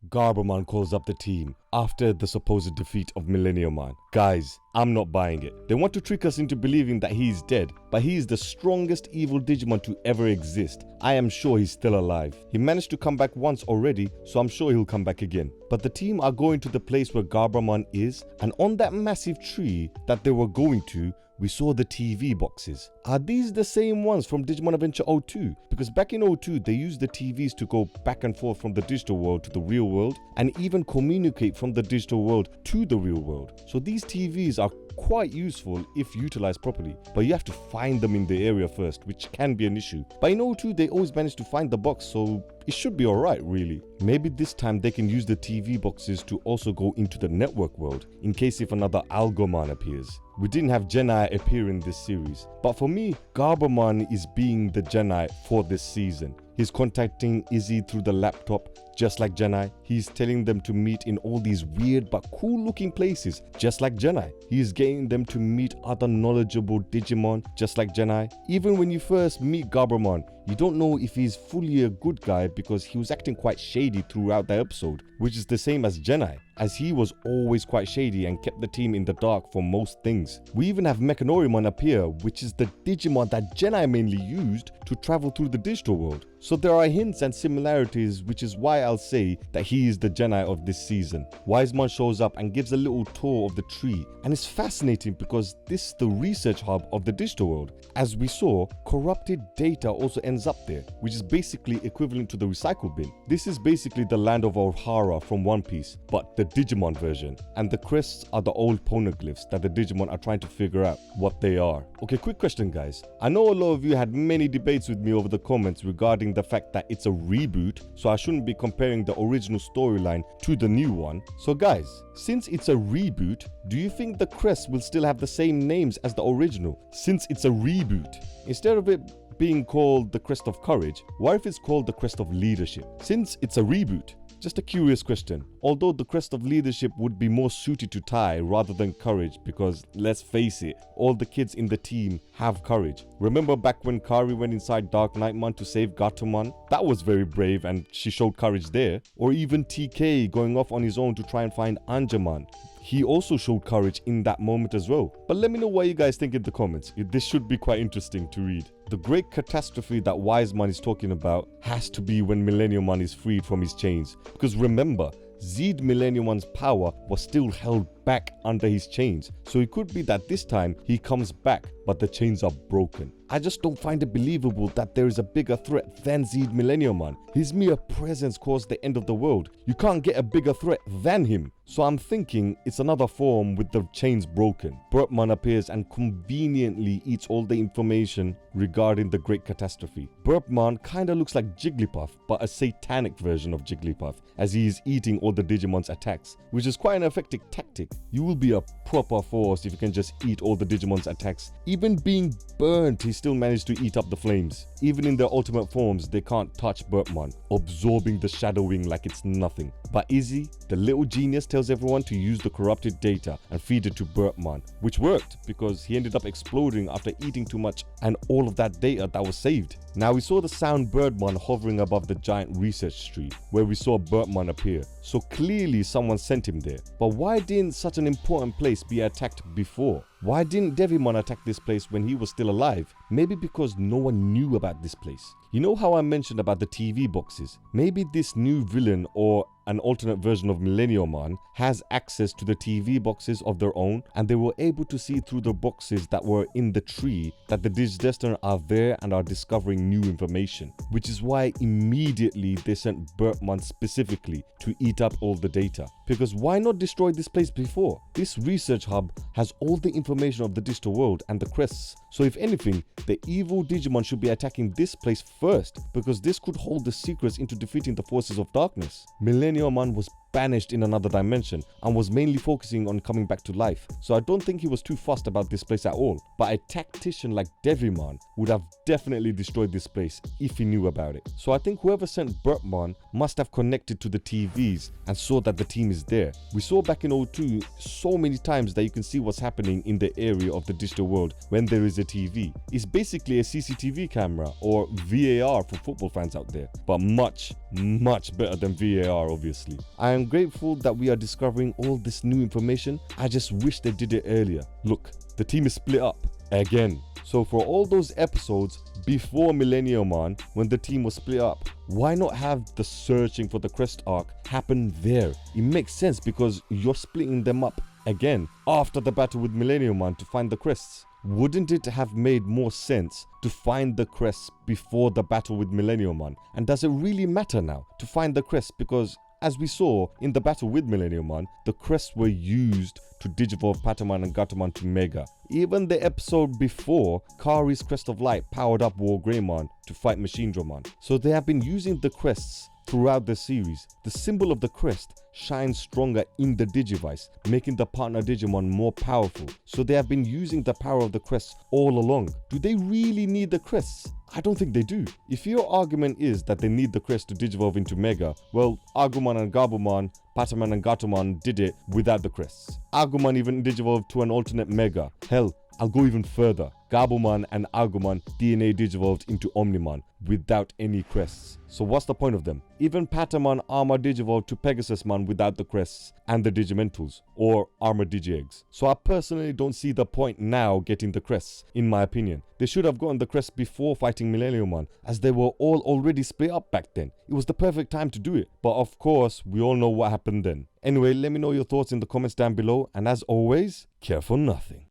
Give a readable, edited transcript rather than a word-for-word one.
Garbamon calls up the team after the supposed defeat of millenniummon. Guys, I'm not buying it. They want to trick us into believing that he is dead, but he is the strongest evil Digimon to ever exist. I am sure he's still alive. He managed to come back once already, so I'm sure he'll come back again. But the team are going to the place where Garbamon is, and on that massive tree that they were going to, we saw the TV boxes. Are these the same ones from Digimon Adventure 02? Because back in 02, they used the TVs to go back and forth from the digital world to the real world, and even communicate from the digital world to the real world. So these TVs are quite useful if utilized properly, but you have to find them in the area first, which can be an issue. But in 02, they always managed to find the box, so it should be alright really. Maybe this time they can use the TV boxes to also go into the network world, in case if another Algomon appears. We didn't have Gennai appear in this series, but for me, Garbamon is being the Gennai for this season. He's contacting Izzy through the laptop, just like Gennai. He's telling them to meet in all these weird but cool looking places, just like Gennai. He's getting them to meet other knowledgeable Digimon, just like Gennai. Even when you first meet Gabumon, you don't know if he's fully a good guy because he was acting quite shady throughout the episode, which is the same as Gennai, as he was always quite shady and kept the team in the dark for most things. We even have millenniummon appear, which is the Digimon that Gennai mainly used to travel through the digital world. So there are hints and similarities, which is why I'll say that he is the Gennai of this season. Wiseman shows up and gives a little tour of the tree, and it's fascinating because this is the research hub of the digital world. As we saw, corrupted data also ends up there, which is basically equivalent to the recycle bin. This is basically the land of Ohara from One Piece, but the Digimon version. And the crests are the old poneglyphs that the Digimon are trying to figure out what they are. Okay, quick question guys. I know a lot of you had many debates with me over the comments regarding the fact that it's a reboot, so I shouldn't be comparing the original storyline to the new one. So guys, since it's a reboot, do you think the crests will still have the same names as the original? Since it's a reboot, instead of it being called the Crest of Courage, what if it's called the Crest of Leadership? Since it's a reboot, just a curious question. Although the Crest of Leadership would be more suited to Tai rather than Courage, because let's face it, all the kids in the team have courage. Remember back when Kari went inside Dark Knightmon to save Gatomon? That was very brave and she showed courage there. Or even TK going off on his own to try and find Angemon. He also showed courage in that moment as well. But let me know what you guys think in the comments. This should be quite interesting to read. The great catastrophe that Wiseman is talking about has to be when millenniummon is freed from his chains. Because remember, Zed millenniummon's power was still held back under his chains. So it could be that this time he comes back, but the chains are broken. I just don't find it believable that there is a bigger threat than Zed millenniummon. His mere presence caused the end of the world. You can't get a bigger threat than him. So I'm thinking it's another form with the chains broken. Burpmon appears and conveniently eats all the information regarding the great catastrophe. Burpmon kinda looks like Jigglypuff, but a satanic version of Jigglypuff, as he is eating all the Digimon's attacks, which is quite an effective tactic. You will be a proper force if you can just eat all the Digimon's attacks. Even being burnt, he still managed to eat up the flames. Even in their ultimate forms, they can't touch Burpmon, absorbing the shadowing like it's nothing. But Izzy, the little genius, tells everyone to use the corrupted data and feed it to Burpmon, which worked because he ended up exploding after eating too much and all of that data that was saved. Now we saw the sound Birdmon hovering above the giant research tree where we saw Burpmon appear, so clearly someone sent him there. But why didn't such an important place be attacked before? Why didn't Devimon attack this place when he was still alive? Maybe because no one knew about this place. You know how I mentioned about the TV boxes? Maybe this new villain or an alternate version of millenniummon has access to the TV boxes of their own, and they were able to see through the boxes that were in the tree that the digidestined are there and are discovering new information, which is why immediately they sent Burpmon specifically to eat up all the data. Because why not destroy this place before? This research hub has all the information of the digital world and the crests, so if anything, the evil Digimon should be attacking this place first, because this could hold the secrets into defeating the forces of darkness. Millenniummon was vanished in another dimension and was mainly focusing on coming back to life. So I don't think he was too fussed about this place at all. But a tactician like Digimon would have definitely destroyed this place if he knew about it. So I think whoever sent Burpmon must have connected to the TVs and saw that the team is there. We saw back in 02 so many times that you can see what's happening in the area of the digital world when there is a TV. It's basically a CCTV camera, or VAR for football fans out there, but much better than VAR obviously. I am grateful that we are discovering all this new information. I just wish they did it earlier. Look, the team is split up again. So for all those episodes before millenniummon, when the team was split up, why not have the searching for the Crest arc happen there? It makes sense because you're splitting them up again after the battle with millenniummon to find the Crests. Wouldn't it have made more sense to find the Crests before the battle with millenniummon? And does it really matter now to find the Crests? Because as we saw in the battle with millenniummon, the Crests were used to digivolve Patamon and Gatomon to Mega. Even the episode before, Kari's Crest of Light powered up Wargreymon to fight Machinedramon. So they have been using the Crests throughout the series. The symbol of the crest shines stronger in the Digivice, making the partner Digimon more powerful. So they have been using the power of the crests all along. Do they really need the crests? I don't think they do. If your argument is that they need the crest to digivolve into Mega, well, Agumon and Gabumon, Patamon and Gatomon did it without the crests. Agumon even digivolved to an alternate Mega. Hell, I'll go even further. Gabumon and Agumon DNA digivolved into Omnimon without any crests. So what's the point of them? Even Patamon Armor digivolved to Pegasusmon without the crests and the Digimentals, or Armor Digi-Eggs. So I personally don't see the point now getting the crests, in my opinion. They should have gotten the crests before fighting millenniummon, as they were all already split up back then. It was the perfect time to do it. But of course, we all know what happened then. Anyway, let me know your thoughts in the comments down below, and as always, care for nothing.